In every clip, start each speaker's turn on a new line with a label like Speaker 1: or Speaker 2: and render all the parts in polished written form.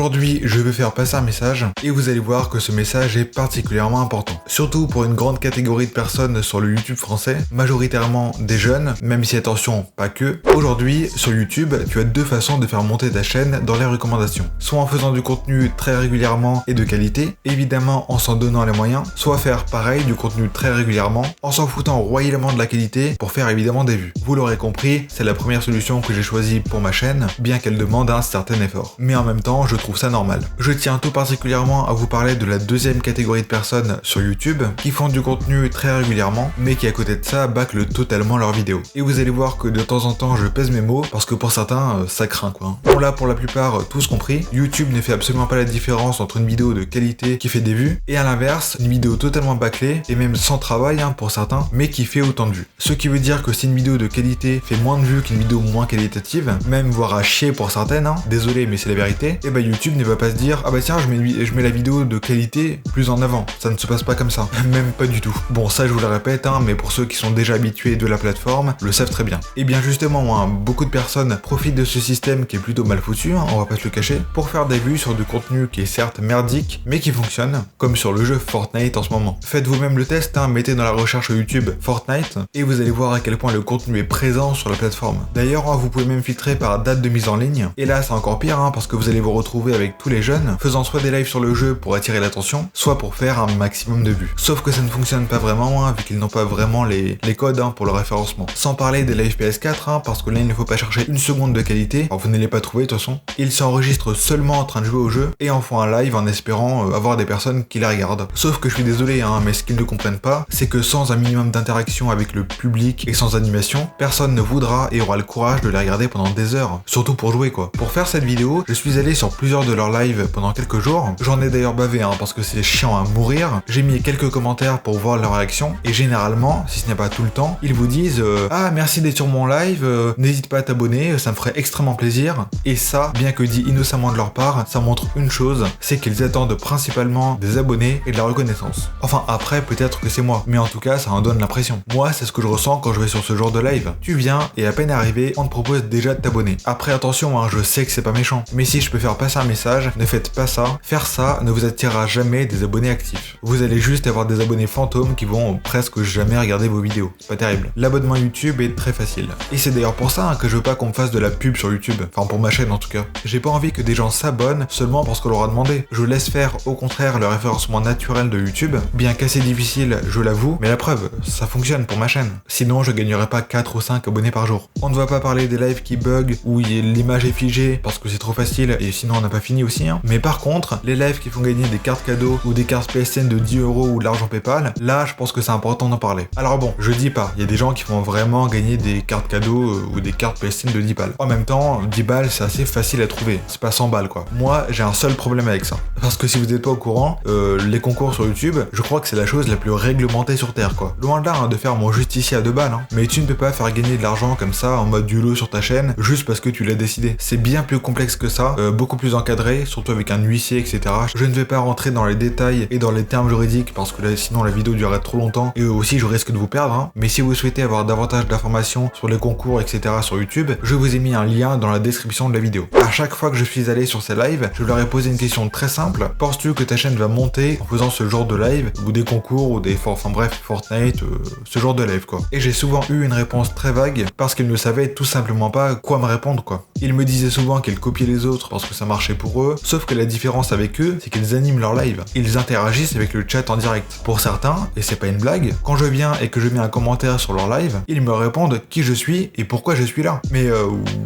Speaker 1: Aujourd'hui, je vais faire passer un message et vous allez voir que ce message est particulièrement important. Surtout pour une grande catégorie de personnes sur le YouTube français, majoritairement des jeunes, même si attention, pas que. Aujourd'hui, sur YouTube, tu as deux façons de faire monter ta chaîne dans les recommandations. Soit en faisant du contenu très régulièrement et de qualité, évidemment en s'en donnant les moyens, soit faire pareil, du contenu très régulièrement, en s'en foutant royalement de la qualité pour faire évidemment des vues. Vous l'aurez compris, c'est la première solution que j'ai choisie pour ma chaîne, bien qu'elle demande un certain effort. Mais en même temps, je trouve ça normal. Je tiens tout particulièrement à vous parler de la deuxième catégorie de personnes sur YouTube qui font du contenu très régulièrement, mais qui à côté de ça bâclent totalement leurs vidéos. Et vous allez voir que de temps en temps, je pèse mes mots, parce que pour certains, ça craint quoi. Bon là, pour la plupart, tous compris, YouTube ne fait absolument pas la différence entre une vidéo de qualité qui fait des vues, et à l'inverse, une vidéo totalement bâclée, et même sans travail pour certains, mais qui fait autant de vues. Ce qui veut dire que si une vidéo de qualité fait moins de vues qu'une vidéo moins qualitative, même voire à chier pour certaines, désolé mais c'est la vérité, et bah YouTube ne va pas se dire ah bah tiens je mets la vidéo de qualité plus en avant. Ça ne se passe pas comme ça, même pas du tout. Bon ça je vous le répète, mais pour ceux qui sont déjà habitués de la plateforme, le savent très bien. Et bien justement, beaucoup de personnes profitent de ce système qui est plutôt mal foutu, on va pas se le cacher, pour faire des vues sur du contenu qui est certes merdique, mais qui fonctionne, comme sur le jeu Fortnite en ce moment. Faites vous-même le test, mettez dans la recherche YouTube Fortnite, et vous allez voir à quel point le contenu est présent sur la plateforme. D'ailleurs, vous pouvez même filtrer par date de mise en ligne, et là c'est encore pire, parce que vous allez vous retrouver avec tous les jeunes, faisant soit des lives sur le jeu pour attirer l'attention, soit pour faire un maximum de vues. Sauf que ça ne fonctionne pas vraiment, vu qu'ils n'ont pas vraiment les codes pour le référencement. Sans parler des lives PS4, parce que là il ne faut pas chercher une seconde de qualité, vous n'allez pas trouver de toute façon. Ils s'enregistrent seulement en train de jouer au jeu, et en font un live en espérant avoir des personnes qui les regardent. Sauf que je suis désolé, mais ce qu'ils ne comprennent pas, c'est que sans un minimum d'interaction avec le public et sans animation, personne ne voudra et aura le courage de les regarder pendant des heures. Surtout pour jouer quoi. Pour faire cette vidéo, je suis allé sur plusieurs de leurs lives pendant quelques jours. J'en ai d'ailleurs bavé parce que c'est chiant à mourir. J'ai mis quelques commentaires pour voir leur réaction et généralement, si ce n'est pas tout le temps, ils vous disent ah merci d'être sur mon live, n'hésite pas à t'abonner, ça me ferait extrêmement plaisir. Et ça, bien que dit innocemment de leur part, ça montre une chose, c'est qu'ils attendent principalement des abonnés et de la reconnaissance. Enfin après peut-être que c'est moi, mais en tout cas ça en donne l'impression. Moi c'est ce que je ressens quand je vais sur ce genre de live. Tu viens et à peine arrivé, on te propose déjà de t'abonner. Après attention, je sais que c'est pas méchant, mais si je peux faire passer un message, ne faites pas ça. Faire ça ne vous attirera jamais des abonnés actifs. Vous allez juste avoir des abonnés fantômes qui vont presque jamais regarder vos vidéos. C'est pas terrible. L'abonnement YouTube est très facile. Et c'est d'ailleurs pour ça que je veux pas qu'on me fasse de la pub sur YouTube. Enfin pour ma chaîne en tout cas. J'ai pas envie que des gens s'abonnent seulement parce qu'on leur a demandé. Je laisse faire au contraire le référencement naturel de YouTube, bien qu'assez difficile, je l'avoue, mais la preuve, ça fonctionne pour ma chaîne. Sinon je gagnerais pas 4 ou 5 abonnés par jour. On ne va pas parler des lives qui bug, où l'image est figée parce que c'est trop facile et sinon on n'a pas fini aussi. Mais par contre, les lives qui font gagner des cartes cadeaux ou des cartes PSN de 10 € ou de l'argent PayPal, là je pense que c'est important d'en parler. Alors bon, je dis pas, il y a des gens qui font vraiment gagner des cartes cadeaux ou des cartes PSN de 10 balles. En même temps, 10 balles c'est assez facile à trouver, c'est pas 100 balles quoi. Moi j'ai un seul problème avec ça. Parce que si vous n'êtes pas au courant, les concours sur YouTube, je crois que c'est la chose la plus réglementée sur Terre quoi. Loin de là de faire mon justicier à 2 balles, mais tu ne peux pas faire gagner de l'argent comme ça en mode YOLO sur ta chaîne juste parce que tu l'as décidé. C'est bien plus complexe que ça, beaucoup plus encadré, surtout avec un huissier, etc. Je ne vais pas rentrer dans les détails et dans les termes juridiques parce que là, sinon la vidéo durerait trop longtemps et aussi je risque de vous perdre. Mais si vous souhaitez avoir davantage d'informations sur les concours, etc. sur YouTube, je vous ai mis un lien dans la description de la vidéo. À chaque fois que je suis allé sur ces lives, je leur ai posé une question très simple. Penses-tu que ta chaîne va monter en faisant ce genre de live ou des concours ou des Fortnite, ce genre de live quoi. Et j'ai souvent eu une réponse très vague parce qu'ils ne savaient tout simplement pas quoi me répondre quoi. Ils me disaient souvent qu'ils copiaient les autres parce que ça marchait pour eux, sauf que la différence avec eux, c'est qu'ils animent leur live. Ils interagissent avec le chat en direct. Pour certains, et c'est pas une blague, quand je viens et que je mets un commentaire sur leur live, ils me répondent qui je suis et pourquoi je suis là. Mais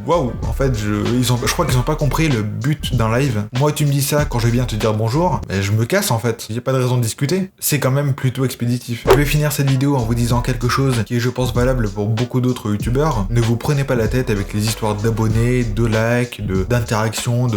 Speaker 1: waouh, en fait, je crois qu'ils ont pas compris le but d'un live. Moi, tu me dis ça quand je viens te dire bonjour, je me casse en fait. J'ai pas de raison de discuter. C'est quand même plutôt expéditif. Je vais finir cette vidéo en vous disant quelque chose qui est, je pense, valable pour beaucoup d'autres youtubeurs. Ne vous prenez pas la tête avec les histoires d'abonnés, de likes, d'interaction,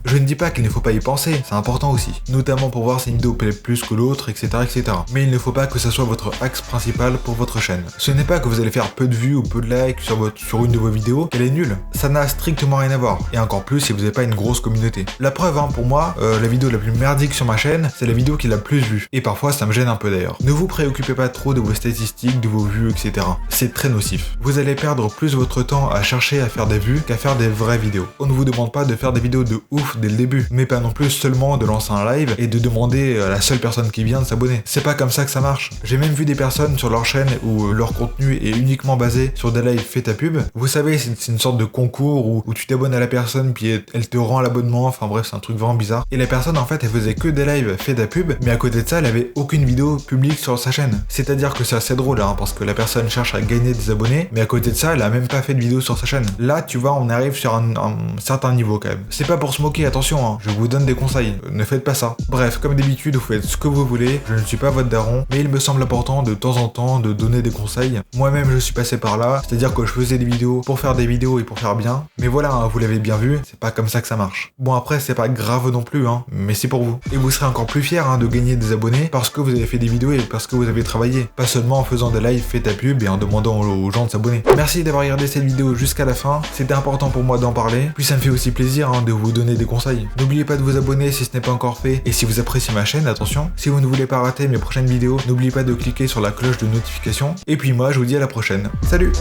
Speaker 1: Je ne dis pas qu'il ne faut pas y penser, c'est important aussi. Notamment pour voir si une vidéo plaît plus que l'autre, etc., etc. Mais il ne faut pas que ça soit votre axe principal pour votre chaîne. Ce n'est pas que vous allez faire peu de vues ou peu de likes sur une de vos vidéos qu'elle est nulle. Ça n'a strictement rien à voir. Et encore plus si vous n'avez pas une grosse communauté. La preuve, pour moi, la vidéo la plus merdique sur ma chaîne, c'est la vidéo qui l'a plus vue. Et parfois ça me gêne un peu d'ailleurs. Ne vous préoccupez pas trop de vos statistiques, de vos vues, etc. C'est très nocif. Vous allez perdre plus votre temps à chercher à faire des vues qu'à faire des vraies vidéos. On ne vous demande pas de faire des vidéos de ouf dès le début, mais pas non plus seulement de lancer un live et de demander à la seule personne qui vient de s'abonner. C'est pas comme ça que ça marche. J'ai même vu des personnes sur leur chaîne où leur contenu est uniquement basé sur des lives fais ta pub. Vous savez, c'est une sorte de concours où tu t'abonnes à la personne puis elle te rend l'abonnement, enfin bref, c'est un truc vraiment bizarre. Et la personne en fait, elle faisait que des lives fais ta pub, mais à côté de ça, elle avait aucune vidéo publique sur sa chaîne. C'est-à-dire que c'est assez drôle, hein, parce que la personne cherche à gagner des abonnés, mais à côté de ça, elle a même pas fait de vidéo sur sa chaîne. Là, tu vois, on arrive sur un certain niveau quand même. C'est pas pour se moquer, attention, hein, je vous donne des conseils, ne faites pas ça. Bref, comme d'habitude, vous faites ce que vous voulez, je ne suis pas votre daron, mais il me semble important de temps en temps de donner des conseils. Moi-même, je suis passé par là, c'est-à-dire que je faisais des vidéos pour faire des vidéos et pour faire bien, mais voilà, hein, vous l'avez bien vu, c'est pas comme ça que ça marche. Bon, après, c'est pas grave non plus, hein, mais c'est pour vous. Et vous serez encore plus fiers hein, de gagner des abonnés parce que vous avez fait des vidéos et parce que vous avez travaillé, pas seulement en faisant des lives fais ta pub et en demandant aux gens de s'abonner. Merci d'avoir regardé cette vidéo jusqu'à la fin, c'était important pour moi d'en parler, puis ça me fait aussi plaisir hein, de vous donner des conseils. N'oubliez pas de vous abonner si ce n'est pas encore fait, et si vous appréciez ma chaîne, attention, si vous ne voulez pas rater mes prochaines vidéos, n'oubliez pas de cliquer sur la cloche de notification, et puis moi je vous dis à la prochaine. Salut!